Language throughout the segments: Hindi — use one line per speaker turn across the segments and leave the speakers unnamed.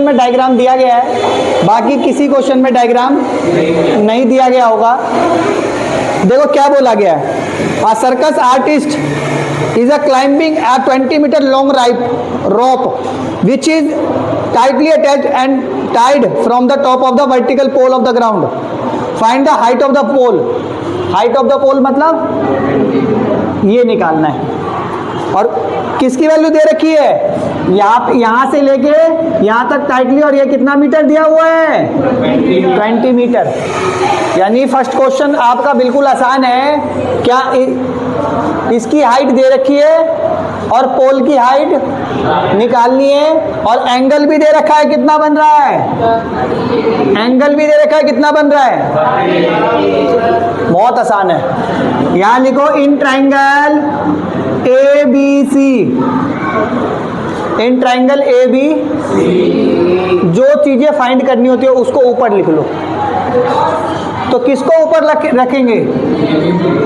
में डायग्राम दिया गया है, बाकी किसी क्वेश्चन में डायग्राम नहीं दिया गया होगा। देखो क्या बोला गया है, अ circus artist is a climbing a 20 meter long rope which is tightly attached and tied from the top of the vertical pole of the ground. Find the height of the pole. Height of the pole मतलब ये निकालना है। और किसकी वैल्यू दे रखी है, यहाँ से लेके यहाँ तक टाइटली, और ये कितना मीटर दिया हुआ है 20 मीटर। यानी फर्स्ट क्वेश्चन आपका बिल्कुल आसान है। क्या इसकी हाइट दे रखी है और पोल की हाइट निकालनी है, और एंगल भी दे रखा है, कितना बन रहा है, एंगल भी दे रखा है, कितना बन रहा है। बहुत आसान है। यहाँ लिखो in triangle ABC, in triangle AB जो चीजें फाइंड करनी होती है उसको ऊपर लिख लो। तो किसको ऊपर रखेंगे,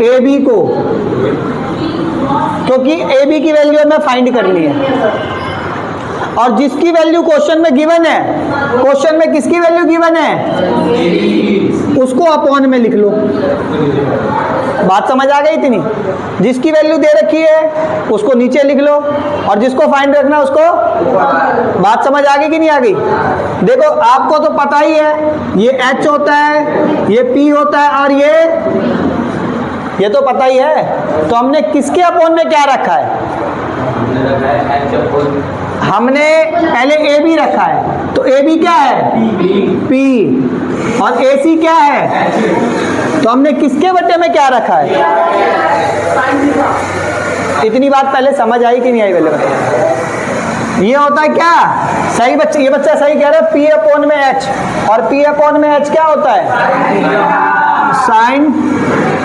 AB को, क्योंकि AB की वैल्यू हमें फाइंड करनी है। और जिसकी वैल्यू क्वेश्चन में गिवन है, क्वेश्चन में किसकी वैल्यू गिवन है उसको अपॉन में लिख लो। बात समझ आ गई इतनी। जिसकी वैल्यू दे रखी है उसको नीचे लिख लो, और जिसको फाइंड रखना उसको। बात समझ आ गई कि नहीं आ गई। देखो आपको तो पता ही है, ये H होता है, ये P होता है, और ये तो पता ही है। तो हमने किसके अपॉन में क्या रखा है, हमने पहले AB रखा है, तो AB क्या है P, और AC क्या है, तो हमने किसके बट्टे में क्या रखा है। इतनी बात पहले समझ आई कि नहीं आई पहले बताओ। ये होता है क्या, सही बच्चे, ये बच्चा सही कह रहा है, P अपॉन में H, और P अपॉन में H क्या होता है साइन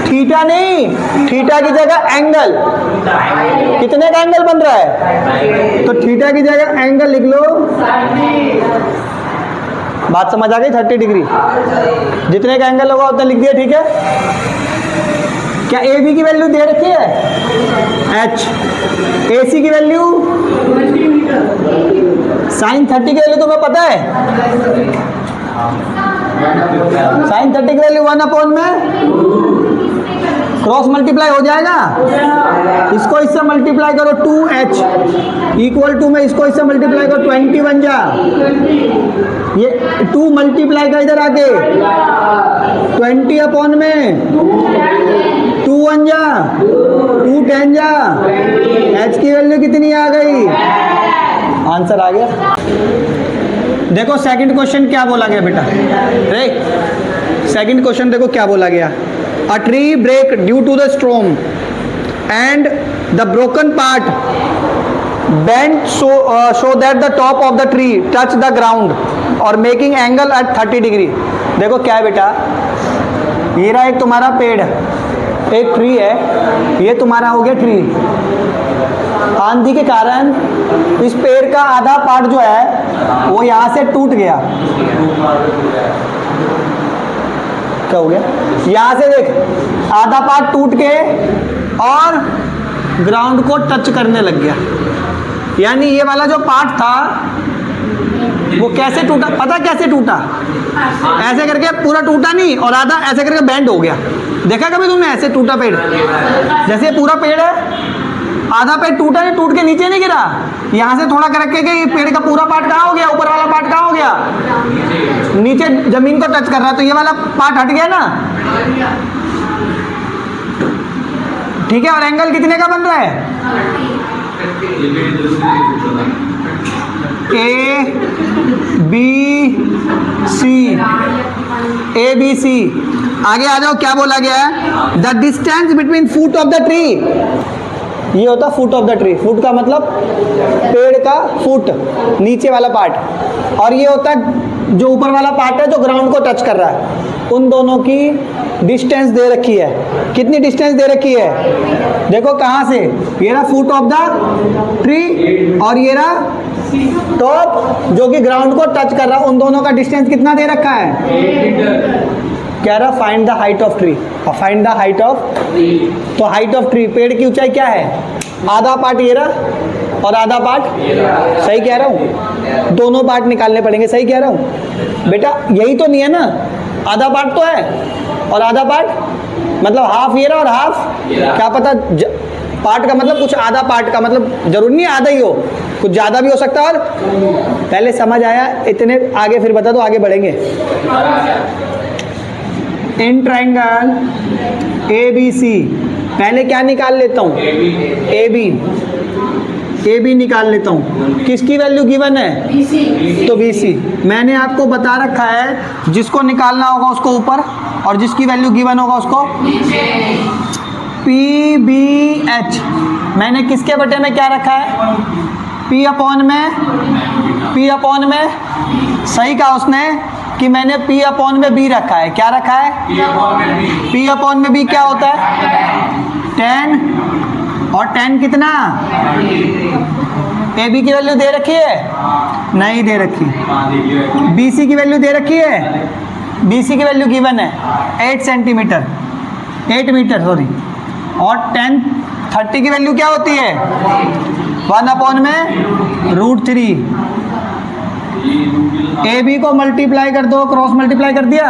थीटा। नहीं, थीटा की जगह एंगल, कितने का एंगल बन रहा है, तो थीटा की जगह एंगल लिख लो। बात समझ आ गई, 30 डिग्री, जितने का एंगल होगा उतना लिख दिया, ठीक है। क्या AB की वैल्यू दे रखी है H, AC की वैल्यू साइन 30 की वैल्यू तुम्हें पता है, साइन 30 की वैल्यू 1 अपॉन में क्रॉस मल्टीप्लाई हो जाएगा, इसको इससे मल्टीप्लाई करो 2H इक्वल टू में इसको इससे मल्टीप्लाई करो 20 बन जा, ये 2 मल्टीप्लाई का इधर आके 20 अपॉन में 2 बन जा, 2 10 जा, H की वैल्यू कितनी आ गई, आंसर आ गया। देखो सेकंड क्वेश्चन क्या बोला गया बेटा, सेकंड क्वेश्चन देखो क्या बोला गया। A tree break due to the storm and the broken part bent so that the top of the tree touch the ground or making angle at 30 degree। देखो क्या है बेटा, ये रहा एक तुम्हारा पेड़, एक ट्री है, ये तुम्हारा हो गया ट्री। आंधी के कारण इस पेड़ का आधा पार्ट जो है वो यहाँ से टूट गया। क्या हो गया, यहाँ से देख आधा पार्ट टूट के और ग्राउंड को टच करने लग गया। यानी ये वाला जो पार्ट था वो कैसे टूटा, पता कैसे टूटा, ऐसे करके पूरा टूटा नहीं, और आधा ऐसे करके बेंड हो गया। देखा कभी तुमने ऐसे टूटा पेड़, जैसे पूरा पेड़ है, आधा पेड़ टूटा नहीं, टूट के नीचे नहीं गिरा, यहाँ से थोड़ा करके कि पेड़ का पूरा पार्ट कहाँ हो गया, ऊपर वाला पार्ट कहाँ हो गया, नीचे जमीन को टच कर रहा है, तो ये वाला पार्ट हट गया ना, ठीक है। और एंगल कितने का बन रहा है, ABC। आगे आ जाओ, क्या बोला गया है, the distance between foot of the tree, ये होता foot of the tree, foot का मतलब पेड़ का फुट नीचे वाला पार्ट, और ये होता है जो ऊपर वाला पार्ट है जो ग्राउंड को टच कर रहा है। उन दोनों की डिस्टेंस दे रखी है, कितनी डिस्टेंस दे रखी है, देखो कहाँ से, ये रहा फुट ऑफ द ट्री और ये रहा टॉप जो कि ग्राउंड को टच कर रहा है, उन दोनों का डिस्टेंस कितना दे रखा है, कह रहा find the height of tree, find the height of, तो हाइट ऑफ ट्री, पेड़ की ऊंचाई क्या है, आधा पार्ट ये रहा और आधा पार्ट, सही कह रहा हूँ, दोनों पार्ट निकालने पड़ेंगे, सही कह रहा हूँ बेटा, यही तो नहीं है ना, आधा पार्ट तो है और आधा पार्ट मतलब हाफ ये रहा और हाफ क्या पता पार्ट का मतलब कुछ आधा पार्ट का मतलब जरूरी नहीं आधा ही हो, कुछ ज़्यादा भी हो सकता है। और पहले समझ आया इतने, आगे फिर बता दो, आगे बढ़ेंगे। इन ट्राइंगल ए बी सी, पहले क्या निकाल लेता हूँ, ए बी निकाल लेता हूँ। किसकी वैल्यू गिवन है, तो बी सी। मैंने आपको बता रखा है जिसको निकालना होगा उसको ऊपर और जिसकी वैल्यू गिवन होगा उसको पी बी एच। मैंने किसके बटे में क्या रखा है, पी अपॉन में, सही कहा उसने कि मैंने पी अपॉन में बी रखा है। क्या रखा है, पी अपॉन में बी क्या होता है 10, और 10 कितना, ए बी की वैल्यू दे रखी है, नहीं दे रखी। बी सी की वैल्यू दे रखी है, बी सी की वैल्यू गिवन है 8 मीटर सॉरी। और 30 की वैल्यू क्या होती है 1 अपॉन में √3। ए बी को मल्टीप्लाई कर दो, क्रॉस मल्टीप्लाई कर दिया,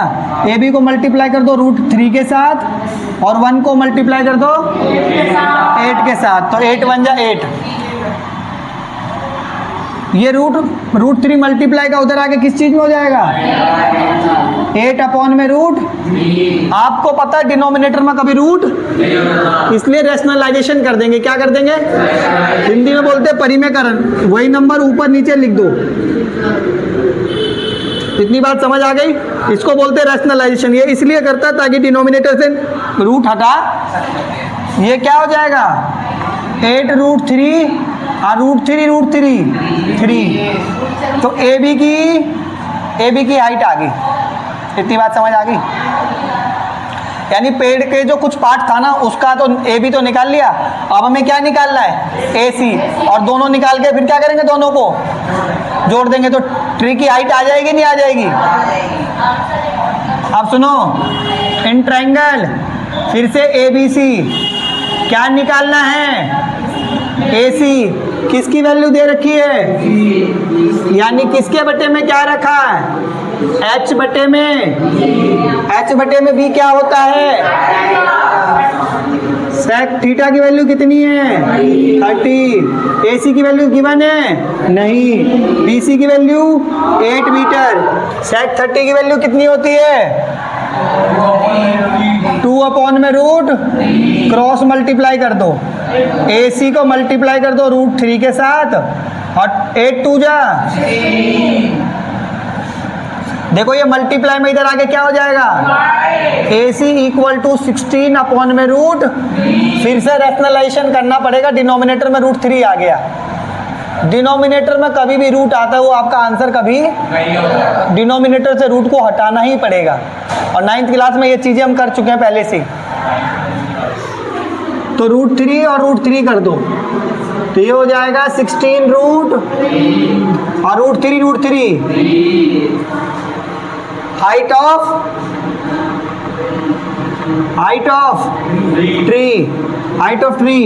ए बी को मल्टीप्लाई कर दो √3 के साथ और 1 को मल्टीप्लाई कर दो 8 के साथ, तो 8 1 जा 8। ये √3 मल्टीप्लाई का उधर आके किस चीज में हो जाएगा 8 अपॉन में रूट। आपको पता है डिनोमिनेटर में कभी रूट, इसलिए रैशनलाइजेशन कर देंगे। क्या कर देंगे, हिंदी में बोलते हैं परिमेयकरण, वही नंबर ऊपर नीचे लिख दो। इतनी बात समझ आ गई, इसको बोलते हैं रैशनलाइजेशन। ये इसलिए करता है ताकि डिनोमिनेटर से रूट हटा, ये क्या हो जाएगा 8 √3 और √3 3। तो ए बी की हाइट आ गई। इतनी बात समझ आ गई, यानी पेड़ के जो कुछ पार्ट था ना उसका तो ए बी तो निकाल लिया, अब हमें क्या निकालना है ए सी, और दोनों निकाल के फिर क्या करेंगे, दोनों को जोड़ देंगे तो ट्री की हाइट आ जाएगी, नहीं आ जाएगी। अब सुनो, इन ट्रायंगल फिर से ए बी सी क्या निकालना है, ए सी किसकी वैल्यू दे रखी है, यानी किसके बटे में क्या रखा है H बटे में, H बटे में B क्या होता है, सेक थीटा की वैल्यू कितनी है 30। AC की वैल्यू गिवन है नहीं, BC की वैल्यू 8 मीटर। सेक 30 की वैल्यू कितनी होती है 2 अपॉन में रूट, क्रॉस मल्टीप्लाई कर दो, AC को मल्टीप्लाई कर दो √3 के साथ और 8 2 जा। देखो ये मल्टीप्लाई में इधर आके क्या हो जाएगा AC = 16 अपॉन में रूट, फिर से रैशनलाइजेशन करना पड़ेगा, डिनोमिनेटर में √3 आ गया। डिनोमिनेटर में कभी भी रूट आता है वो आपका आंसर कभी डिनोमिनेटर से रूट को हटाना ही पड़ेगा, और 9th क्लास में ये चीजें हम कर चुके हैं पहले से। तो √3 और √3 कर दो तो ये हो जाएगा 16 रूट और √3 हाइट ऑफ ट्री।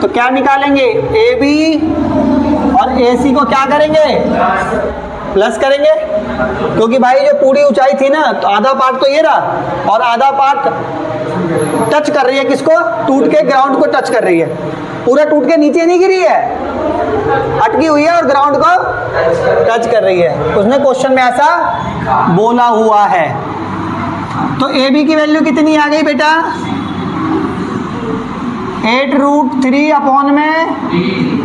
तो क्या निकालेंगे ए बी और ए सी को क्या करेंगे प्लस करेंगे, क्योंकि भाई जो पूरी ऊंचाई थी ना तो आधा पार्ट तो ये रहा और आधा पार्ट टच कर रही है किसको, टूट के ग्राउंड को टच कर रही है, पूरा टूट के नीचे नहीं गिरी है, अटकी हुई है और ग्राउंड को टच कर रही है। उसने क्वेश्चन में ऐसा बोला हुआ है। तो ए बी की वैल्यू कितनी आ गई बेटा 8 √3 अपॉन में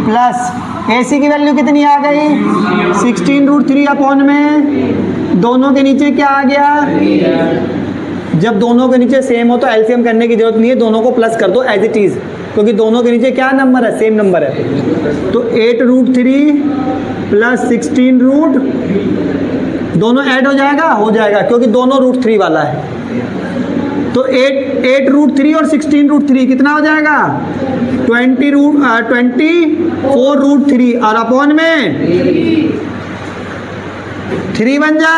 प्लस ए सी की वैल्यू कितनी आ गई 16 √3 अपॉन में, दोनों के नीचे क्या आ गया, जब दोनों के नीचे सेम हो तो एलसीएम करने की जरूरत नहीं है, दोनों को प्लस कर दो एज इट इज, क्योंकि दोनों के नीचे क्या नंबर है, सेम नंबर है। तो 8 √3 प्लस 16 रूट, दोनों ऐड हो जाएगा क्योंकि दोनों √3 वाला है। तो 8 √3 और 16 √3 कितना हो जाएगा 24 √3 और अपॉन में 3 1 जा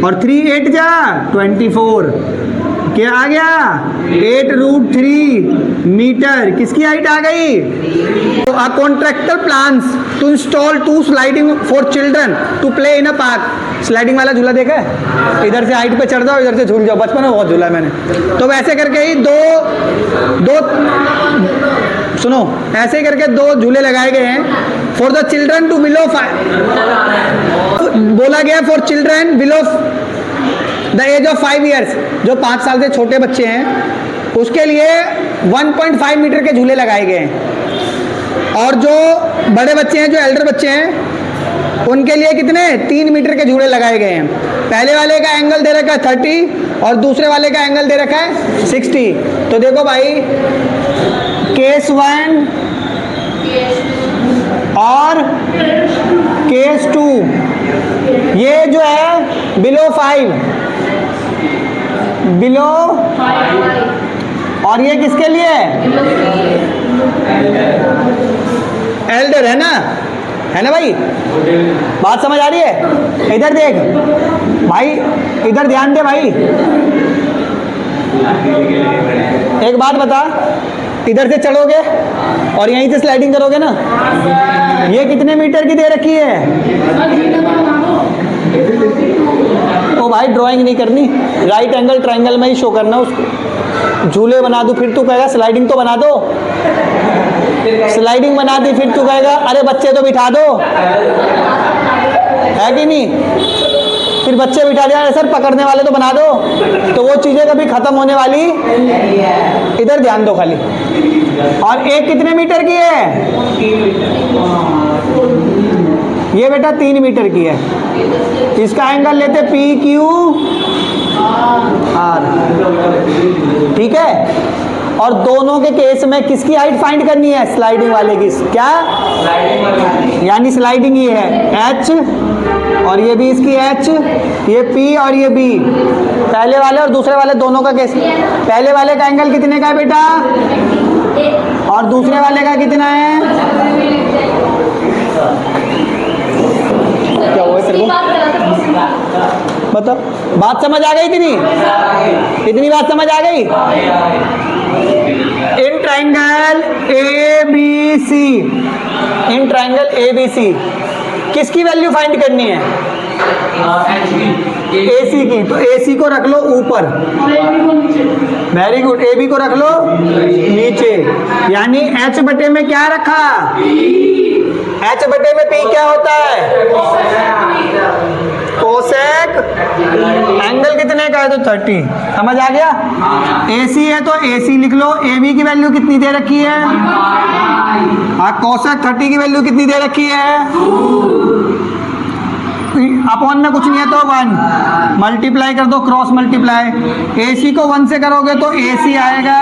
और 3 8 जा 24। क्या आ गया 8√3 मीटर। किसकी हाइट आ गई? तो a contractor plans to install 2 sliding for children to play in a park. Sliding वाला झूला देखा है? इधर से हाइट पे चढ़ जाओ, इधर से झूल जाओ। बचपन में बहुत झूला है मैंने। तो वैसे करके ही दो सुनो, ऐसे ही करके 2 झूले लगाए गए हैं for the children to below 5, बोला गया for children below the age of 5 years, जो 5 साल से छोटे बच्चे हैं उसके लिए 1.5 मीटर के झूले लगाए गए हैं। और जो बड़े बच्चे हैं, जो एल्डर बच्चे हैं, उनके लिए कितने 3 मीटर के झूले लगाए गए हैं। पहले वाले का एंगल दे रखा है 30 और दूसरे वाले का एंगल दे रखा है 60। तो देखो भाई, केस 1 और केस 2, ये जो है बिलो 5, बिलो, और ये किसके लिए? एल्डर है ना, है ना भाई? बात समझ आ रही है? इधर देख भाई, इधर ध्यान दे भाई। एक बात बता, इधर से चढ़ोगे और यहीं से स्लाइडिंग करोगे ना, ये कितने मीटर की दे रखी है? तो भाई ड्राइंग नहीं करनी, राइट एंगल ट्रायंगल में ही शो करना उसको। झूले बना दूं फिर तू कहेगा स्लाइडिंग तो बना दो, स्लाइडिंग बना दी फिर तू कहेगा अरे बच्चे तो बिठा दो, है कि नहीं? फिर बच्चे बिठा दिया, सर पकड़ने वाले तो बना दो। तो वो चीज़ें कभी ख़त्म होने वाली। इधर ध्यान दो खाली। और एक कितने मीटर की है? ये बेटा 3 मीटर की है। इसका एंगल लेते PQR, ठीक है। और दोनों के केस में किसकी हाइट फाइंड करनी है? स्लाइडिंग वाले की। क्या? यानी स्लाइडिंग ये है H और ये भी इसकी H, ये P और ये B। पहले वाले और दूसरे वाले दोनों का केस, पहले वाले का एंगल कितने का है बेटा और दूसरे वाले का कितना है? क्या हुआ तेरे को? बताओ, बात समझ आ गई? इतनी बात समझ आ गई? In triangle ABC, in triangle ABC किसकी वैल्यू फाइंड करनी है? AC की। तो AC को रख लो ऊपर, वेरी गुड। AB को रख लो नीचे, यानी H बटे में क्या रखा? H बटे में P क्या होता है? कोसेक। एंगल कितने का है? तो 30। समझ आ गया? AC है तो AC लिख लो। AB की वैल्यू कितनी दे रखी है? हाँ, कोसेक 30 की वैल्यू कितनी दे रखी है? अपॉन में कुछ नहीं है तो 1, मल्टीप्लाई कर दो, क्रॉस मल्टीप्लाई। AC को 1 से करोगे तो AC आएगा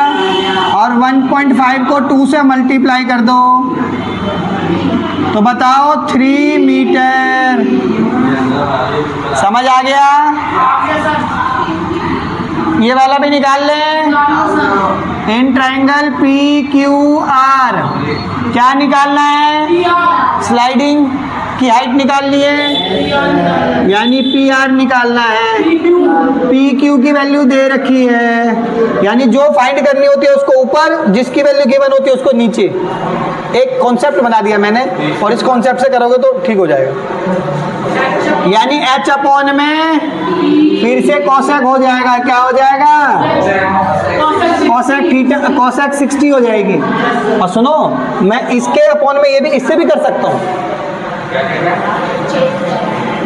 और 1.5 को 2 से मल्टीप्लाई कर दो तो बताओ 3 मीटर। समझ आ गया? ये वाला भी निकाल लें। इन ट्रायंगल PQR क्या निकालना है? स्लाइडिंग की हाइट निकालनी है, यानी PR निकालना है। PQ की वैल्यू दे रखी है, यानी जो फाइंड करनी होती है उसको ऊपर, जिसकी वैल्यू गिवन होती है उसको नीचे। एक कॉन्सेप्ट बना दिया मैंने और इस कॉन्सेप्ट से करोगे तो ठीक हो जाएगा। यानी H अपॉन में फिर से कॉसेक हो जाएगा। क्या हो जाएगा? कॉसेक थीटा, कॉसेक 60 हो जाएगी। और सुनो, मैं इसके अपॉन में ये भी इससे भी कर सकता हूँ।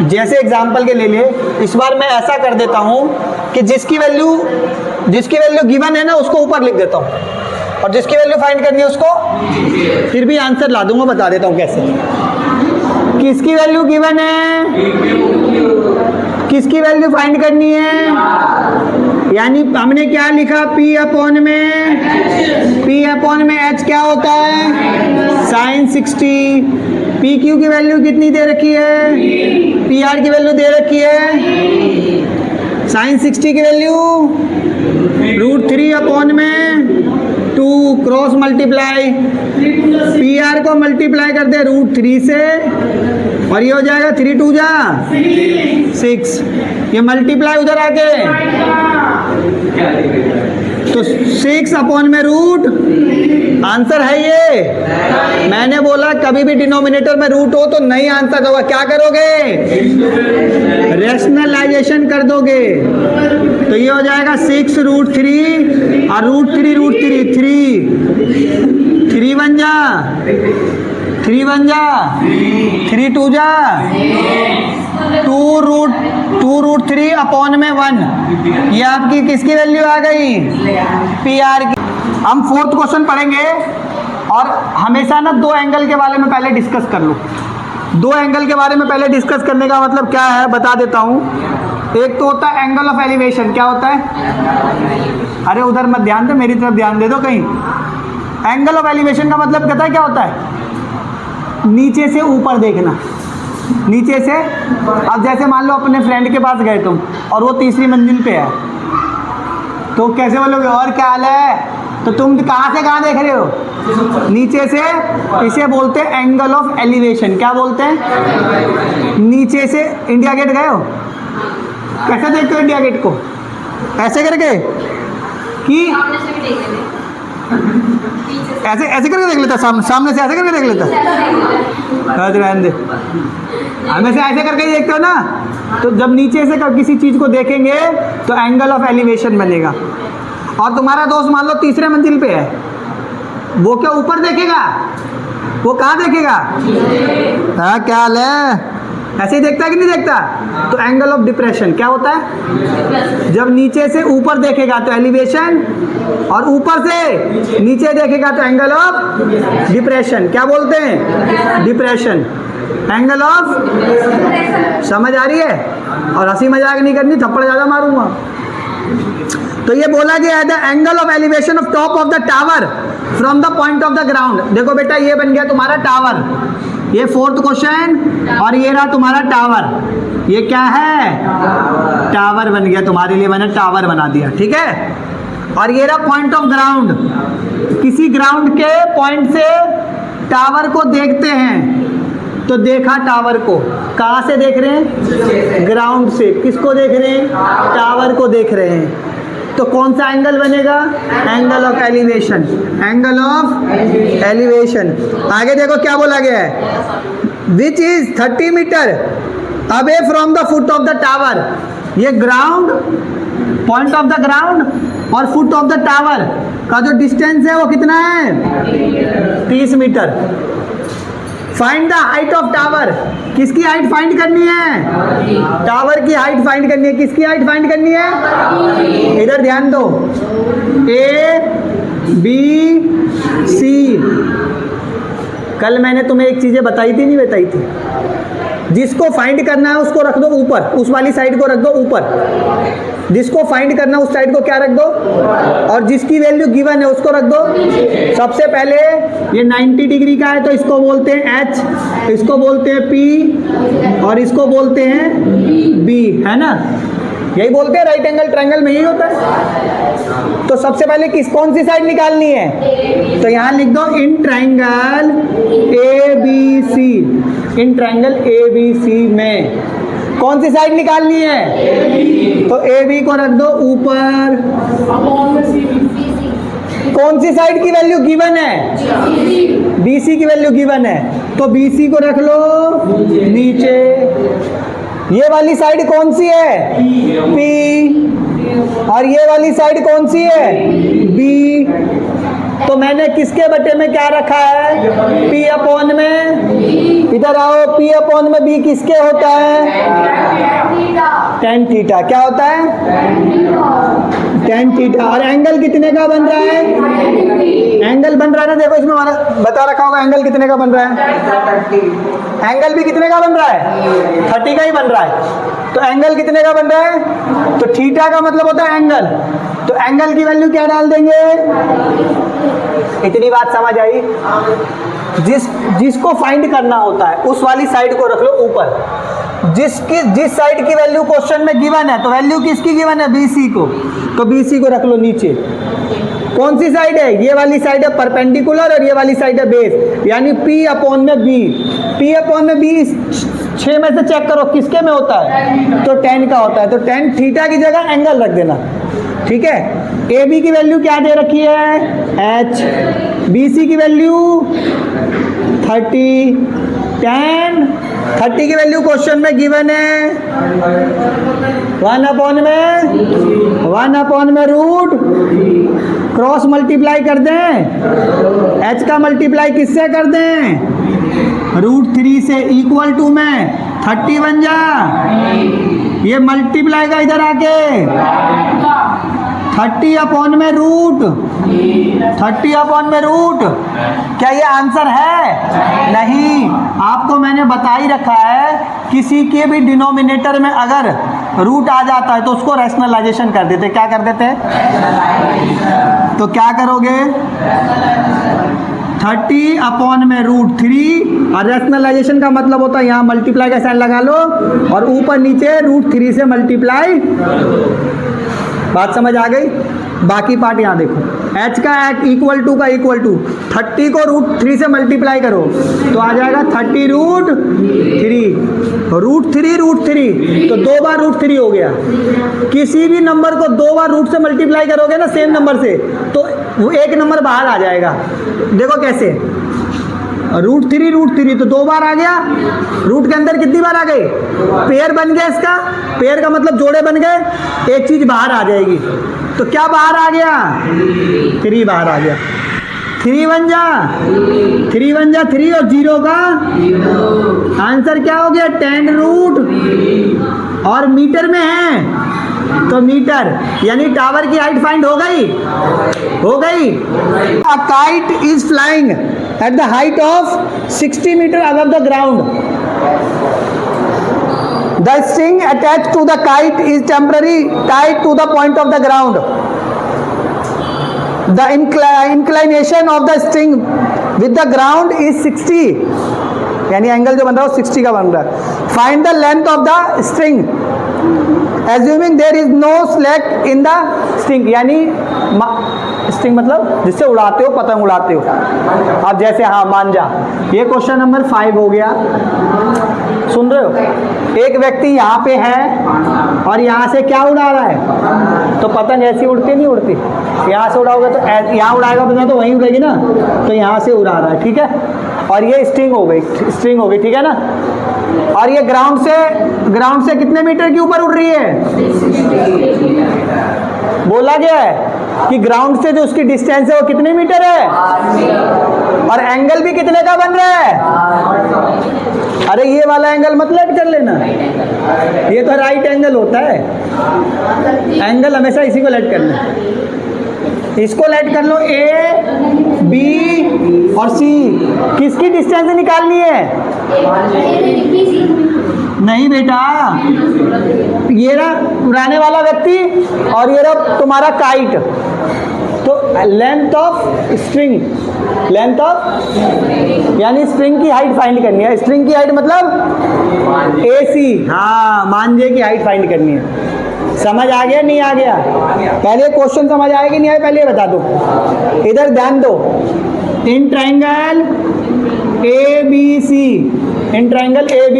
जैसे एग्जाम्पल के ले लिए, इस बार मैं ऐसा कर देता हूं कि जिसकी वैल्यू गिवन है ना उसको ऊपर लिख देता हूं और जिसकी वैल्यू फाइंड करनी है उसको फिर भी आंसर ला दूंगा। बता देता हूं कैसे। किसकी वैल्यू गिवन है, किसकी वैल्यू फाइंड करनी है, यानी हमने क्या लिखा? P अपॉन में H क्या होता है? साइन 60। PQ की वैल्यू कितनी दे रखी है? PR की वैल्यू दे रखी है साइन 60 की वैल्यू √3 अपॉन में 2, क्रॉस मल्टीप्लाई। PR को मल्टीप्लाई कर दे √3 से और ये हो जाएगा 3 2 जा 6। ये मल्टीप्लाई उधर आके तो 6 अपॉन में रूट आंसर है ये। मैंने बोला कभी भी डिनोमिनेटर में रूट हो तो नहीं आंसर होगा। क्या करोगे? रेशनलाइजेशन कर दोगे। तो ये हो जाएगा 6 रूट 3 और रूट 3 3 बन जा 3 बन जा 3 2 जा 2 रूट 3 अपॉन में 1। ये आपकी किसकी वैल्यू आ गई? पी आर की। हम 4th क्वेश्चन पढ़ेंगे और हमेशा ना 2 एंगल के बारे में पहले डिस्कस कर लो। 2 एंगल के बारे में पहले डिस्कस करने का मतलब क्या है बता देता हूँ। एक तो होता है एंगल ऑफ एलिवेशन। क्या होता है? अरे उधर मत ध्यान दे, मेरी तरफ ध्यान दे दो कहीं। एंगल ऑफ एलिवेशन का मतलब पता है क्या होता है? नीचे से ऊपर देखना। नीचे से, अब जैसे मान लो अपने फ्रेंड के पास गए तुम और वो 3री मंजिल पे है, तो कैसे बोलोगे और क्या हाल है? तो तुम कहाँ से कहाँ देख रहे हो? नीचे से। इसे बोलते हैं एंगल ऑफ एलिवेशन। क्या बोलते हैं? नीचे से। इंडिया गेट गए हो? कैसे देखते हो इंडिया गेट को? ऐसे करके कि ऐसे ऐसे करके देख लेता, सामने से ऐसे करके देख लेता। रहने दे, हमेशा ऐसे करके ही देखते हो ना। तो जब नीचे से किसी चीज़ को देखेंगे तो एंगल ऑफ एलिवेशन बनेगा। और तुम्हारा दोस्त मान लो 3रे मंजिल पे है, वो क्या ऊपर देखेगा? वो कहाँ देखेगा? हाँ, क्या हाल है? ऐसे ही देखता है कि नहीं देखता? तो एंगल ऑफ डिप्रेशन क्या होता है? जब नीचे से ऊपर देखेगा तो एलिवेशन, और ऊपर से नीचे देखेगा तो एंगल ऑफ डिप्रेशन। क्या बोलते हैं? डिप्रेशन। एंगल ऑफ, समझ आ रही है? और हंसी मजाक नहीं करनी, थप्पड़ ज़्यादा मारूंगा। तो ये बोला गया है the angle of elevation of top of the tower from the point of the ground. देखो बेटा, ये बन गया तुम्हारा टावर। ये 4th क्वेश्चन, और ये रहा तुम्हारा टावर। ये क्या है? टावर बन गया तुम्हारे लिए, मैंने टावर बना दिया। ठीक है। और ये रहा पॉइंट ऑफ ग्राउंड। किसी ग्राउंड के पॉइंट से टावर को देखते हैं, तो देखा टावर को। कहाँ से देख रहे हैं? ग्राउंड से। किसको देख रहे हैं? टावर को देख रहे हैं। तो कौन सा एंगल बनेगा? Angle of elevation. Angle of elevation. आगे देखो क्या बोला गया है, which is 30 metre away from the foot of the tower. ये ground, point of the ground और फुट ऑफ द टावर का जो डिस्टेंस है वो कितना है? 30 metre. Find the height of tower. किसकी हाइट फाइंड करनी है? टावर की हाइट फाइंड करनी है। किसकी हाइट फाइंड करनी है? इधर ध्यान दो। A B C. कल मैंने तुम्हें एक चीजें बताई थी, नहीं बताई थी? जिसको फाइंड करना है उसको रख दो ऊपर, उस वाली साइड को रख दो ऊपर। जिसको फाइंड करना उस साइड को क्या रख दो? और जिसकी वैल्यू गिवन है उसको रख दो। सबसे पहले ये 90 डिग्री का है तो इसको बोलते हैं H, इसको बोलते हैं P और इसको बोलते हैं B, है ना? यही बोलते हैं राइट एंगल ट्रायंगल में, यही होता है। तो सबसे पहले कौन सी साइड निकालनी है? तो यहाँ लिख दो in triangle ABC। In triangle ABC में कौन सी साइड निकालनी है? तो AB को रख दो ऊपर। कौन सी साइड की वैल्यू गिवन है? BC की वैल्यू गिवन है, तो BC को रख लो नीचे। ये वाली साइड कौन सी है? P। और ये वाली साइड कौन सी है? B। तो मैंने किसके बटे में क्या रखा है? P अपॉन में, इधर आओ, P अपॉन में B किसके होता है? tan theta. क्या होता है? tan theta. और एंगल कितने का बन रहा है? एंगल बन रहा है ना, देखो इसमें हमारा बता रखा होगा एंगल कितने का बन रहा है। एंगल भी कितने का बन रहा है? 30 का ही बन रहा है। तो एंगल कितने का बन रहा है? तो थीटा का मतलब होता है एंगल। तो एंगल की वैल्यू क्या डाल देंगे? इतनी बात समझ आई? जिसको फाइंड करना होता है उस वाली साइड को रख लो ऊपर। जिस साइड की वैल्यू क्वेश्चन में गिवन है, तो वैल्यू किसकी गिवन है? BC को, तो BC को रख लो नीचे। कौन सी साइड है? ये वाली साइड है परपेंडिकुलर और ये वाली साइड है बेस, यानी P अपॉन में B। P अपॉन में B 6 में से चेक करो किसके में होता है? तो tan का होता है। तो tan थीटा की जगह एंगल रख देना। ठीक है। ए बी की वैल्यू क्या दे रखी है, एच, बी सी की वैल्यू 30, tan 30 की वैल्यू क्वेश्चन में गिवन है 1/में रूट, क्रॉस मल्टीप्लाई कर दें, एच का मल्टीप्लाई किससे कर दें, √3 से, इक्वल टू में 30 बन जा, ये मल्टीप्लाई का इधर आके 30/में रूट, 30/में रूट। क्या ये आंसर है? नहीं, आपको मैंने बता ही रखा है किसी के भी डिनोमिनेटर में अगर रूट आ जाता है तो उसको रैशनलाइजेशन कर देते। क्या कर देते? तो क्या करोगे, 30/में √3, और रैशनलाइजेशन का मतलब होता है यहाँ मल्टीप्लाई का साइन लगा लो और ऊपर नीचे √3 से मल्टीप्लाई। बात समझ आ गई? बाकी पार्ट यहाँ देखो, h का इक्वल टू का इक्वल टू 30 को √3 से मल्टीप्लाई करो तो आ जाएगा 30 √3 तो 2 बार √3 हो गया। किसी भी नंबर को 2 बार रूट से मल्टीप्लाई करोगे ना सेम नंबर से तो वो एक नंबर बाहर आ जाएगा। देखो कैसे, √3 तो 2 बार आ गया, रूट के अंदर कितनी बार आ गई, पेयर बन गया, इसका पेयर का मतलब जोड़े बन गए, एक चीज बाहर आ जाएगी। तो क्या बाहर आ गया, 3 बाहर आ गया, 3 बन जा 3 और 0 का आंसर क्या हो गया, tan √, और मीटर में है तो मीटर, यानी टावर की हाइट फाइंड हो गई। A kite is flying at the height of 60 meter above the ground. The string attached to the kite is temporarily tied to the point of the ground. The inclination of the string with the ground is 60, यानी एंगल जो बन रहा है 60 का बन रहा है। Find the length of the string assuming there is no slack in the string, यानी स्ट्रिंग मतलब जिससे उड़ाते हो, पतंग उड़ाते हो आप, जैसे हाँ मान जा। ये क्वेश्चन नंबर 5 हो गया, सुन रहे हो। एक व्यक्ति यहाँ पे है और यहाँ से क्या उड़ा रहा है, तो पतंग ऐसी उड़ती नहीं उड़ती, यहाँ से उड़ाओगे तो यहाँ उड़ाएगा तो वहीं उड़ेगी ना, तो यहाँ से उड़ा रहा है, ठीक है। और ये स्ट्रिंग हो गई, ठीक है ना। और ये ग्राउंड से कितने मीटर के ऊपर उड़ रही है, बोला गया है कि ग्राउंड से जो उसकी डिस्टेंस है वो कितने मीटर है, और एंगल भी कितने का बन रहा है। अरे ये वाला एंगल मत लेट कर लेना, ये तो राइट एंगल होता है, एंगल हमेशा इसी को लेट करना, इसको लेट कर लो, ए बी और सी। किसकी डिस्टेंस निकालनी है, नहीं बेटा, ये रहा उड़ाने वाला व्यक्ति और ये रहा तुम्हारा काइट, तो लेंथ ऑफ स्ट्रिंग, यानी स्ट्रिंग की हाइट फाइंड करनी है। स्ट्रिंग की हाइट मतलब AC, हाँ मांझे की हाइट फाइंड करनी है। समझ आ गया नहीं आ गया? पहले क्वेश्चन समझ आया कि नहीं आया, पहले बता दो। इधर ध्यान दो, in triangle ABC, in triangle AB,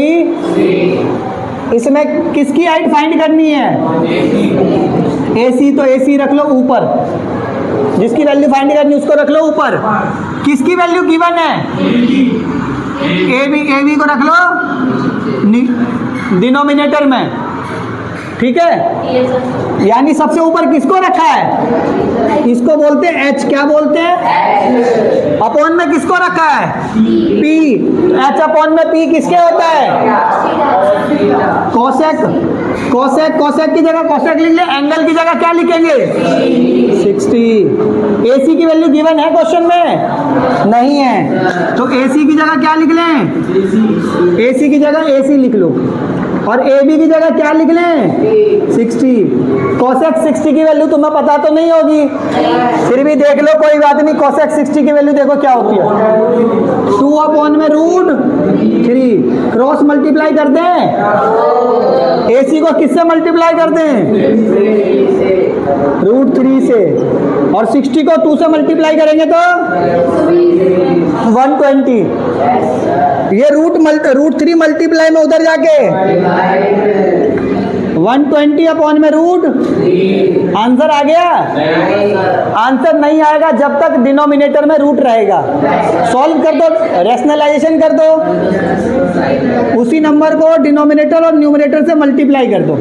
इसमें किसकी हाइट फाइंड करनी है, AC, तो AC रख लो ऊपर, जिसकी वैल्यू फाइंड करनी उसको रख लो ऊपर। किसकी वैल्यू गिवन है, AB को रख लो डिनोमिनेटर में, ठीक है। यानी सबसे ऊपर किसको रखा है, इसको बोलते हैं H, क्या बोलते हैं, अपॉन में किसको रखा है, P, H अपॉन में P किसके होता है, कोसेक की जगह कोसेक लिख ले, एंगल की जगह क्या लिखेंगे, 60। AC की वैल्यू गिवन है क्वेश्चन में, नहीं है, तो AC की जगह क्या लिख लें, AC की जगह AC लिख लो, और AB की जगह क्या लिख लें, 60। कोसेक 60 की वैल्यू तुम्हें पता तो नहीं होगी, फिर भी देख लो, कोई बात नहीं। कोसेक 60 की वैल्यू देखो क्या होती है, 2/√3, क्रॉस मल्टीप्लाई कर दें, AC को किससे मल्टीप्लाई कर दें, √3 से, और 60 को 2 से मल्टीप्लाई करेंगे तो 120। ये √3 मल्टीप्लाई में उधर जाके 120 अपॉन में रूट। आंसर आ गया? आंसर नहीं आएगा जब तक डिनोमिनेटर में रूट रहेगा। सॉल्व कर दो, रैशनलाइजेशन कर दो, उसी नंबर को डिनोमिनेटर और न्यूमरेटर से मल्टीप्लाई कर दो।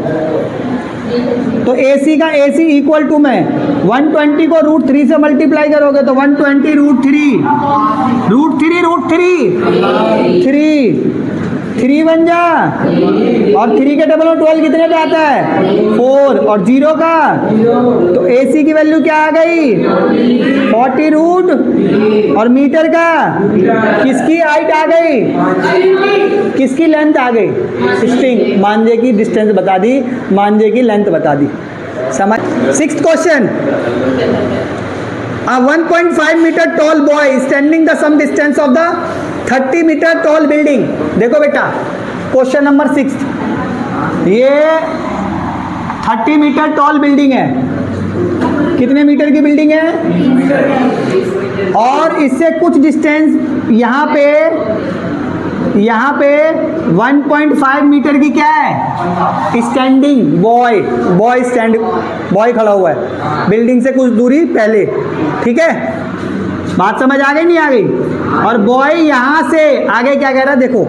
तो AC का AC इक्वल टू में 120 को रूट 3 से मल्टीप्लाई करोगे तो 120 रूट 3 बन जा। और 3 के डबल में 12 कितने पे आता है? 4। और 0 का तो AC की वैल्यू क्या आ गई? 40 रूट। और मीटर का किसकी हाइट आ गई? किसकी लेंथ आ गई? स्ट्रिंग। मांझे की डिस्टेंस बता दी, मांझे की लेंथ बता दी। समझ? 6th question. A 1.5 meter tall boy standing the some distance of the 30 meter tall building। देखो बेटा, क्वेश्चन नंबर 6, ये 30 मीटर टॉल बिल्डिंग है। कितने मीटर की बिल्डिंग है? और इससे कुछ डिस्टेंस यहाँ पे 1.5 मीटर की क्या है? स्टैंडिंग बॉय खड़ा हुआ है बिल्डिंग से कुछ दूरी पहले। ठीक है, बात समझ आ गई नहीं आ गई? और बॉय यहां से आगे क्या कह रहा है देखो,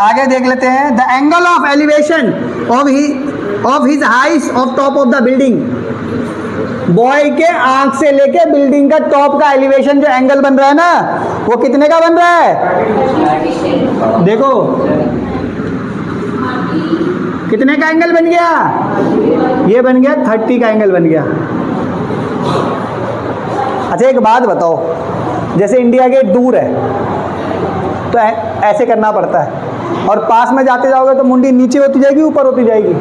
आगे देख लेते हैं। The angle of elevation of his height of top of the building. Boy के आंख से लेके बिल्डिंग का टॉप का एलिवेशन जो एंगल बन रहा है ना, वो कितने का बन रहा है? देखो कितने का एंगल बन गया? ये बन गया 30 का एंगल बन गया। अच्छा एक बात बताओ, जैसे इंडिया गेट दूर है तो ऐसे करना पड़ता है, और पास में जाते जाओगे तो मुंडी नीचे होती जाएगी ऊपर होती जाएगी?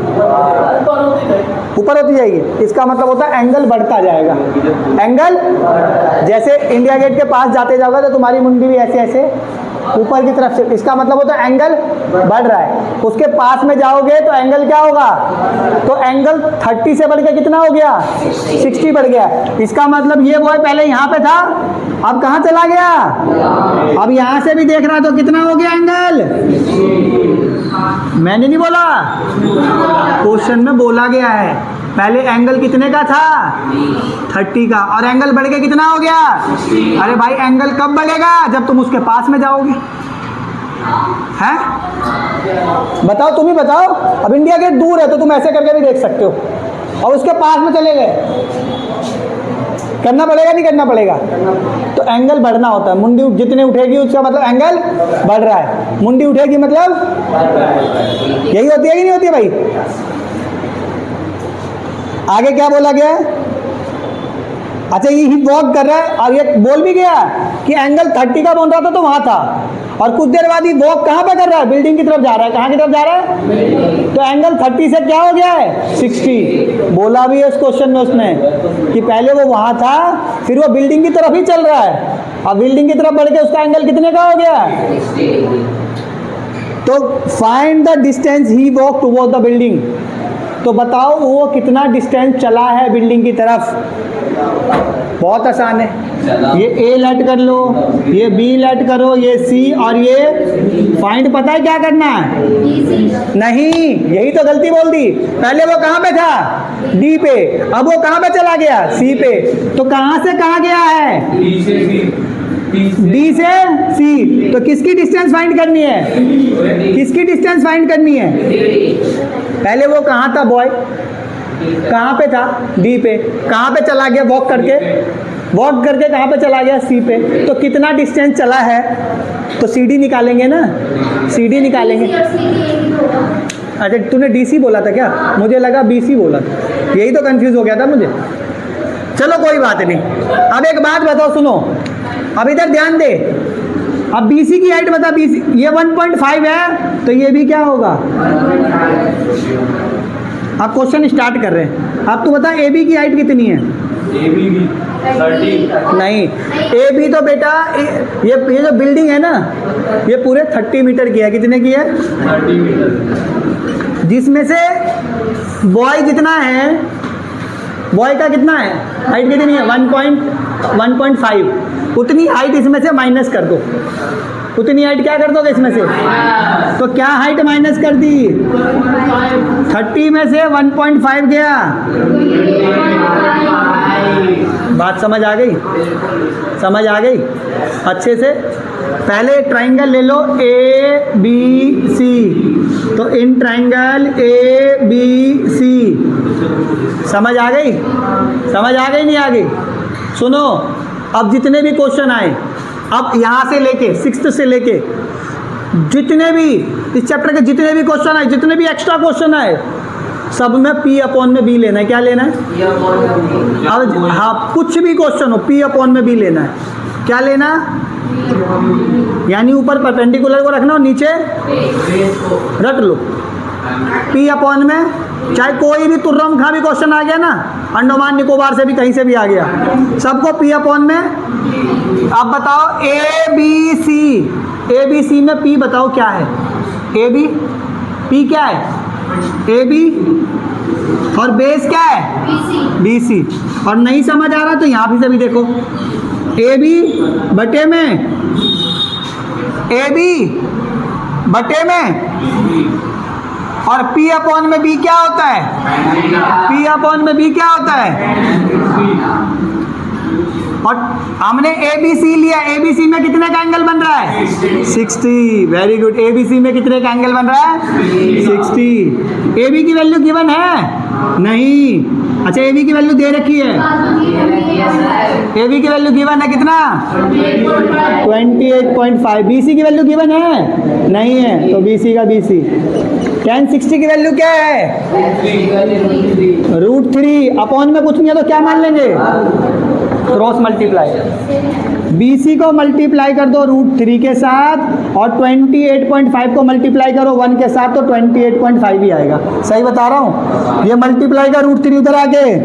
ऊपर होती जाएगी। इसका मतलब होता है एंगल बढ़ता जाएगा। एंगल जैसे इंडिया गेट के पास जाते जाओगे तो तुम्हारी मुंडी भी ऐसे ऐसे ऊपर की तरफ से, इसका मतलब होता है एंगल बढ़ रहा है। उसके पास में जाओगे तो एंगल क्या होगा? तो एंगल 30 से बढ़ के कितना हो गया? 60 बढ़ गया। इसका मतलब ये बॉय पहले यहाँ पे था, अब कहाँ चला गया? अब यहाँ से भी देख रहा है तो कितना हो गया एंगल? मैंने नहीं बोला, क्वेश्चन में बोला गया है। पहले एंगल कितने का था? 30 का, और एंगल बढ़ के कितना हो गया? अरे भाई एंगल कब बढ़ेगा? जब तुम उसके पास में जाओगे। हैं? बताओ, तुम ही बताओ। अब इंडिया गेट दूर है तो तुम ऐसे करके भी देख सकते हो, और उसके पास में चले गए, करना पड़ेगा नहीं करना पड़ेगा? तो एंगल बढ़ना होता है। मुंडी जितने उठेगी उसका मतलब एंगल बढ़ रहा है। मुंडी उठेगी मतलब यही होती है कि नहीं होती है भाई? आगे क्या बोला गया है? अच्छा ये ही वॉक कर रहा है, और ये बोल भी गया कि एंगल 30 का बन रहा था तो वहां था, और कुछ देर बाद ही वॉक कहाँ पे कर रहा है? बिल्डिंग की तरफ जा रहा है। कहाँ की तरफ जा रहा है? तो एंगल 30 से क्या हो गया है? 60। बोला भी है उस क्वेश्चन में उसने कि पहले वो वहां था, फिर वो बिल्डिंग की तरफ ही चल रहा है, अब बिल्डिंग की तरफ बढ़ के उसका एंगल कितने का हो गया? तो find the distance he walk toward the building. तो बताओ वो कितना डिस्टेंस चला है बिल्डिंग की तरफ? बहुत आसान है, ये A लेट कर लो, ये B लेट करो, ये C, और ये फाइंड पता है क्या करना है? नहीं, यही तो गलती बोल दी। पहले वो कहाँ पे था? D पे, अब वो कहाँ पे चला गया? C पे। तो कहाँ से कहाँ गया है? D से C। तो किसकी डिस्टेंस फाइंड करनी है? किसकी डिस्टेंस फाइंड करनी है? पहले वो कहाँ था बॉय? कहाँ पे था? D पे। कहाँ पे चला गया वॉक करके? वॉक करके कहाँ पे चला गया? C पे। तो कितना डिस्टेंस चला है? तो CD निकालेंगे ना, CD निकालेंगे। अच्छा तूने DC बोला था क्या? मुझे लगा BC बोला था, यही तो कंफ्यूज हो गया था मुझे। चलो कोई बात नहीं। अब एक बात बताओ, सुनो, अब इधर ध्यान दे। अब BC की हाइट बता। BC ये 1.5 है, तो ये भी क्या होगा? अब क्वेश्चन स्टार्ट कर रहे हैं। अब तू बता AB की हाइट कितनी है?
AB भी 30
नहीं, AB तो बेटा ये जो बिल्डिंग है ना, ये पूरे 30 मीटर की है। कितने की है?
30 मीटर।
जिसमें से बॉय कितना है? बॉय का कितना है? हाइट कितनी है? 1.5। उतनी हाइट इसमें से माइनस कर दो। उतनी हाइट क्या कर दोगे इसमें से? तो क्या हाइट माइनस कर दी? 30 में से 1.5 गया। बात समझ आ गई? समझ आ गई अच्छे से? पहले ट्राइंगल ले लो ए बी सी। तो इन ट्राइंगल ए बी सी समझ आ गई? समझ आ गई नहीं आ गई? सुनो, अब जितने भी क्वेश्चन आए, अब यहाँ से लेके 6th से लेके जितने भी इस चैप्टर के जितने भी क्वेश्चन आए, जितने भी एक्स्ट्रा क्वेश्चन आए, सब में P अपॉन में B लेना है। क्या लेना है? अब हाँ, कुछ भी क्वेश्चन हो P अपॉन में B लेना है। क्या लेना? यानी ऊपर परपेंडिकुलर को रखना और नीचे रख लो P अपॉन में। चाहे कोई भी तुर्रम खा भी क्वेश्चन आ गया ना, अंडमान निकोबार से भी कहीं से भी आ गया, सबको P अपॉन में। अब बताओ ए बी सी में P बताओ क्या है? ए बी, P क्या है? ए बी और बेस क्या है? B C. और नहीं समझ आ रहा तो यहाँ भी से भी देखो, ए बी बटे में, ए बी बटे में, और P अपॉन में B क्या होता है? P अपॉन में B क्या होता है? और हमने ABC लिया, ABC में कितने का एंगल बन रहा है? 60। Very good. ABC में कितने का एंगल बन रहा है? 60। AB की वैल्यू गिवन है? नहीं। अच्छा, AB की वैल्यू दे रखी है? AB की वैल्यू गिवन है कितना? 28.5। BC की वैल्यू गिवन है? नहीं है। तो BC का BC। tan 60 की वैल्यू क्या है? √3। अपॉन में कुछ नहीं है तो क्या मान लेंगे? Cross multiply. BC को मल्टीप्लाई कर दो √3 के साथ और 28.5 को मल्टीप्लाई करो 1 के साथ, तो 28.5 ही आएगा। सही बता रहा हूँ? ये मल्टीप्लाई का √3 उधर आके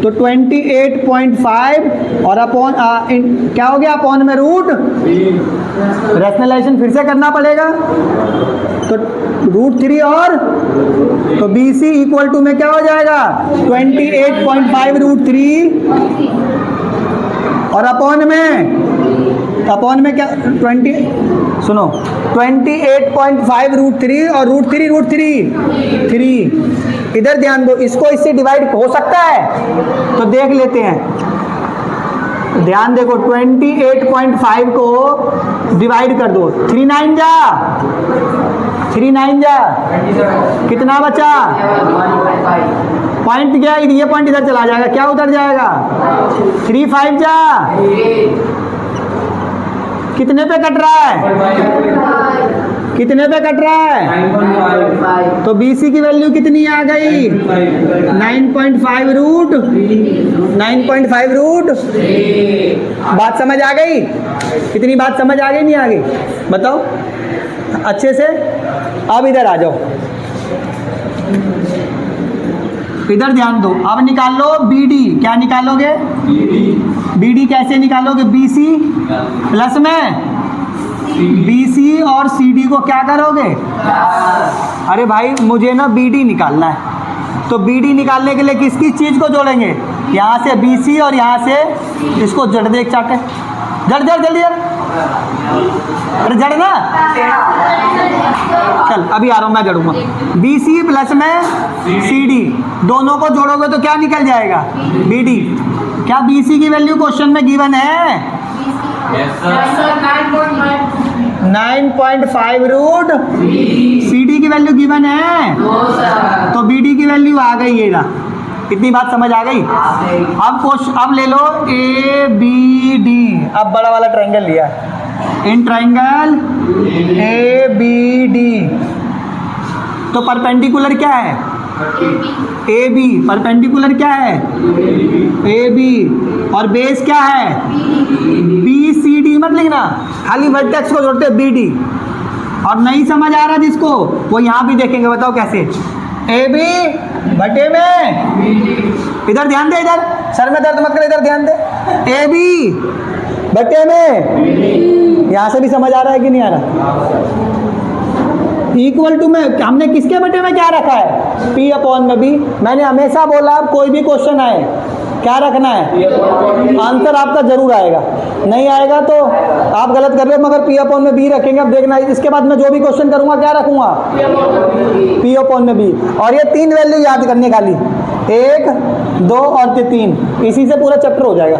तो 28.5 और अपॉन क्या हो गया? अपॉन में रूट। रैशनलाइजेशन फिर से करना पड़ेगा, तो √3 और तो BC इक्वल टू में क्या हो जाएगा? 28.5 √3 और अपॉन में क्या? 28.5 √3 और √3 3। इधर ध्यान दो, इसको इससे डिवाइड हो सकता है तो देख लेते हैं। ध्यान देखो, 28.5 को डिवाइड कर दो, 3 9 जा, कितना बचा? पॉइंट गया, ये पॉइंट इधर चला जाएगा, क्या उधर जाएगा? 3 5 जा, कितने पे कट रहा है? कितने पे कट रहा है? तो BC की वैल्यू कितनी आ गई? 9.5 रूट। बात समझ आ गई? कितनी बात समझ आ गई नहीं आ गई? बताओ अच्छे से। अब इधर आ जाओ, इधर ध्यान दो। अब निकाल लो BD। क्या निकालोगे? BD कैसे निकालोगे? BC प्लस में BC और CD को क्या करोगे? अरे भाई मुझे ना BD निकालना है, तो BD निकालने के लिए किस किस चीज़ को जोड़ेंगे? यहाँ से BC और यहाँ से इसको जड़ दे, एक चाटे जड़ जल्दी जड़। अरे जड़ ना, चल अभी आ रहा हूँ मैं, जड़ूंगा। BC प्लस में CD दोनों को जोड़ोगे तो क्या निकल जाएगा? BD। क्या BC की वैल्यू क्वेश्चन में गिवन है? 9.5 रूट। CD की वैल्यू गिवन है, तो BD की वैल्यू आ गई है ना। कितनी बात समझ आ गई? अब ले लो ABD। अब बड़ा वाला ट्रायंगल लिया, इन ट्रायंगल ABD, तो परपेंडिकुलर क्या है? AB। परपेंडिकुलर क्या है? AB। और बेस क्या है? BCD। मत लिखना, खाली वर्टेक्स को जोड़ते हैं BD। और नहीं समझ आ रहा जिसको, वो यहाँ भी देखेंगे। बताओ कैसे? AB बटे में, इधर ध्यान दे, इधर सर में दर्द मत कर, इधर ध्यान दे। AB बटे में, यहाँ से भी समझ आ रहा है कि नहीं आ रहा? इक्वल टू में हमने किसके बटे में क्या रखा है? P अपॉन में B। मैंने हमेशा बोला कोई भी क्वेश्चन आए क्या रखना है? आंसर आपका जरूर आएगा, नहीं आएगा तो आप गलत कर रहे हो, मगर P अपॉन में B रखेंगे। अब देखना, इसके बाद मैं जो भी क्वेश्चन करूंगा क्या रखूंगा? P P अपॉन में B। और ये 3 वैल्यू याद करने खाली, 1, 2 और 3, इसी से पूरा चैप्टर हो जाएगा।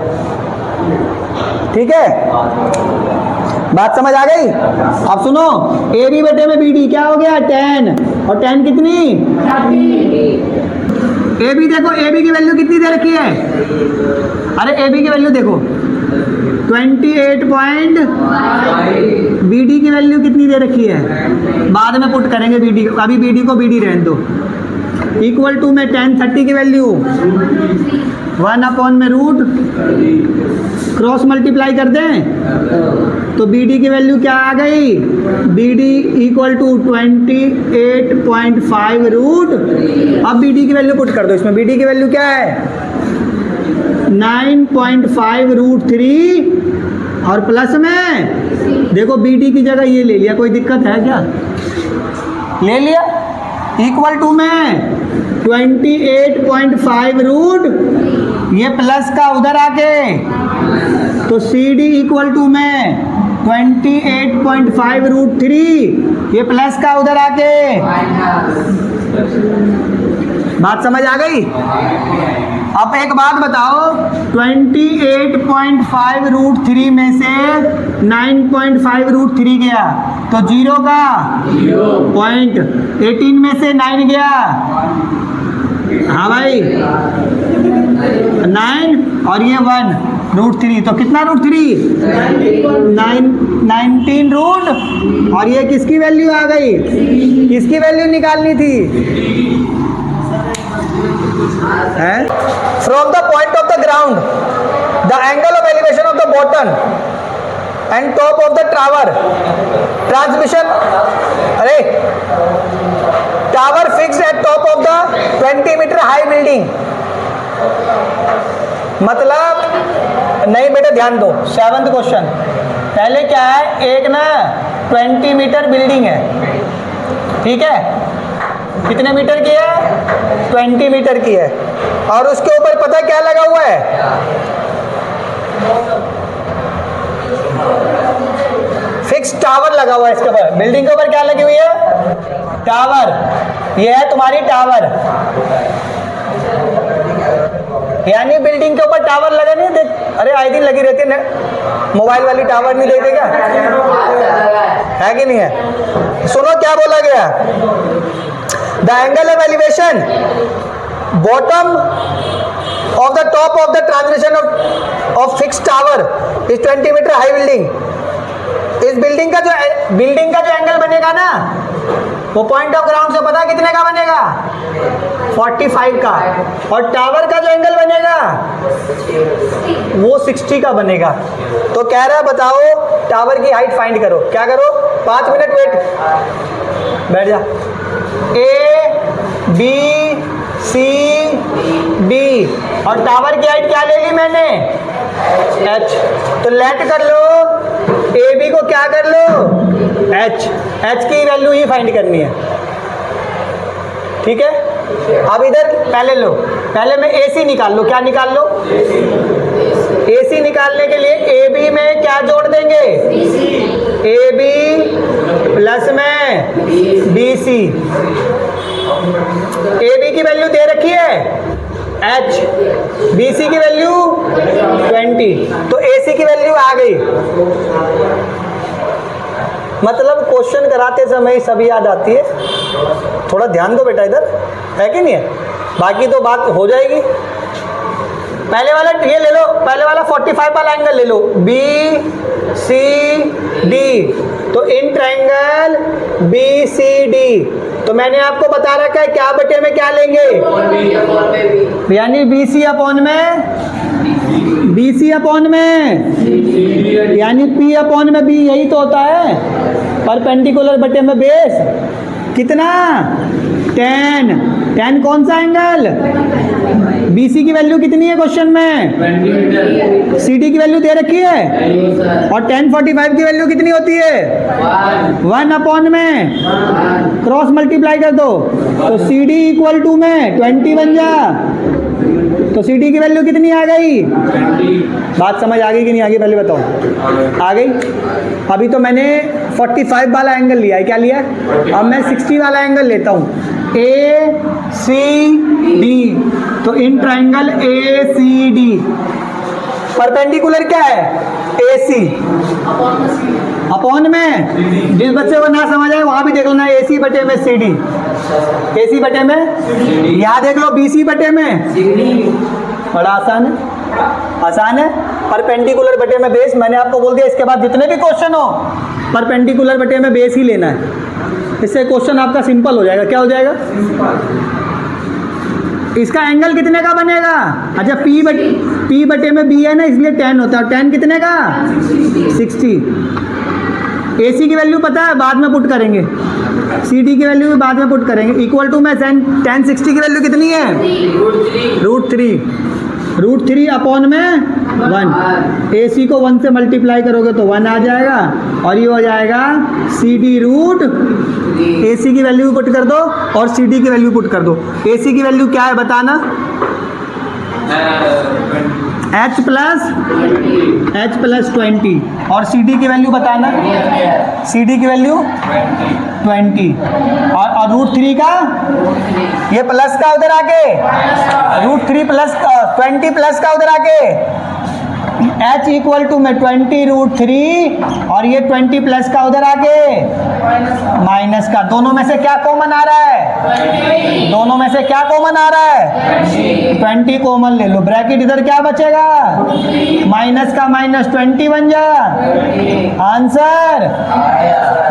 ठीक है, बात समझ आ गई? अब सुनो, ए बी बटे में बी डी क्या हो गया 10, और 10 कितनी, ए बी देखो, ए बी की वैल्यू कितनी दे रखी है, अरे ए बी की वैल्यू देखो 28. बी डी की वैल्यू कितनी दे रखी है, बाद में पुट करेंगे बी डी, अभी बी डी को बी डी रहने दो। इक्वल टू में 10, 30 की वैल्यू 1 अपॉन में रूट, क्रॉस मल्टीप्लाई कर दें तो बी डी की वैल्यू क्या आ गई, B D equal to 28.5 root. अब बी डी की वैल्यू पुट कर दो इसमें, बी डी की वैल्यू क्या है 9.5 रूट 3, और प्लस में देखो बी डी की जगह ये ले लिया, कोई दिक्कत है क्या, ले लिया, इक्वल टू में 28.5 रूट, ये प्लस का उधर आके तो सी डी इक्वल टू में 28.5 रूट 3, ये प्लस का उधर आके, बात समझ आ गई? अब एक बात बताओ, 28.5 रूट 3 में से 9.5 रूट 3 गया तो 0 का पॉइंट, 18 में से 9 गया, हाँ भाई 9 और ये 1 रूट 3, तो कितना रूट 3 19 रूट, और ये किसकी वैल्यू आ गई, किसकी वैल्यू निकालनी थी, from the point of the ground the angle of elevation of the bottom and top of the tower transmission, अरे tower fixed at top of the 20 metre high building, मतलब नहीं बेटा ध्यान दो, 7th क्वेश्चन, पहले क्या है, एक ना 20 मीटर बिल्डिंग है, ठीक है, कितने मीटर की है 20 मीटर की है, और उसके ऊपर पता क्या लगा हुआ है, फिक्स टावर लगा हुआ है, इसके ऊपर बिल्डिंग के ऊपर क्या लगी हुई है, टावर, ये है तुम्हारी टावर, यानी बिल्डिंग के ऊपर टावर लगा नहीं देख, अरे आए दिन लगी रहती है, मोबाइल वाली टावर नहीं देखते क्या, है कि नहीं है? सुनो क्या बोला गया, the angle of elevation bottom of the top of the translation of fix tower is 20 metre high building, इस बिल्डिंग का जो एंगल बनेगा ना, वो पॉइंट ऑफ ग्राउंड से पता है कितने का बनेगा 45 का, और टावर का जो एंगल बनेगा वो 60 का बनेगा। तो कह रहा है बताओ टावर की हाइट फाइंड करो, क्या करो, 5 मिनट वेट, बैठ जा, ए बी सी डी, और टावर की हाइट क्या ले ली मैंने h, तो लेट कर लो ए बी को क्या कर लो h, h की वैल्यू ही फाइंड करनी है, ठीक है। अब इधर पहले लो, पहले मैं ए सी निकाल लो, क्या निकाल लो, ए सी निकालने के लिए ए बी में क्या जोड़ देंगे, ए बी प्लस में बी सी, ए बी की वैल्यू दे रखी है h, बी सी की वैल्यू 20, तो ए सी की वैल्यू आ गई, मतलब क्वेश्चन कराते समय सभी याद आती है, थोड़ा ध्यान दो बेटा इधर, है कि नहीं है, बाकी तो बात हो जाएगी। पहले वाला ये ले लो, पहले वाला 45 वाला एंगल ले लो, बी सी डी, तो in triangle B C D, तो मैंने आपको बता रखा है क्या बटे में क्या लेंगे, यानी बी सी अपॉन में, बी सी अपॉन में, यानी पी अपॉन में बी, यही तो होता है, परपेंडिकुलर बटे में बेस, कितना 10 कौन सा एंगल, बी सी की वैल्यू कितनी है क्वेश्चन में, सी डी की वैल्यू दे रखी है, और 1045 की वैल्यू कितनी होती है 1 अपॉन में, क्रॉस मल्टीप्लाई कर दो तो सी डी इक्वल टू में 20 बन जा, तो सी डी की वैल्यू कितनी आ गई?
20।
बात समझ आ गई कि नहीं आ गई पहले बताओ। आ गई। अभी तो मैंने 45 वाला एंगल लिया है, क्या लिया है? अब मैं 60 वाला एंगल लेता हूँ, ए सी डी। तो in triangle A C D perpendicular क्या है? ए सी अपॉन में, जिस बच्चे को ना समझ आए वहां भी देख लेना, ए सी बटे में सी डी, ए सी बटे में, यहाँ देख लो बी सी बटे में। बड़ा आसान है, आसान है। परपेंडिकुलर बटे में बेस, मैंने आपको बोल दिया इसके बाद जितने भी क्वेश्चन हो परपेंडिकुलर बटे में बेस ही लेना है, इससे क्वेश्चन आपका सिंपल हो जाएगा। क्या हो जाएगा? इसका एंगल कितने का बनेगा? अच्छा P बटे में B है ना, इसलिए 10 होता है। 10 कितने का? 60। AC की वैल्यू पता है, बाद में पुट करेंगे। CD की वैल्यू भी बाद में पुट करेंगे। इक्वल टू में 10 60 की वैल्यू कितनी है? √3 अपॉन में 1। AC को 1 से मल्टीप्लाई करोगे तो 1 आ जाएगा, और ये हो जाएगा CD रूट। AC की वैल्यू पुट कर दो और CD की वैल्यू पुट कर दो। AC की वैल्यू क्या है बताना? H plus 20। और CD की वैल्यू बताना? CD की वैल्यू 20। और √3 का, ये प्लस का उधर आके, √3 प्लस 20 प्लस का उधर आके, H इक्वल टू में 20 √3, और ये 20 प्लस का उधर आके माइनस का। दोनों में से क्या कॉमन आ रहा है? दोनों में से क्या कॉमन आ रहा है? 20 कॉमन ले लो। ब्रैकेट इधर क्या बचेगा? माइनस का माइनस 20 बन जा। आंसर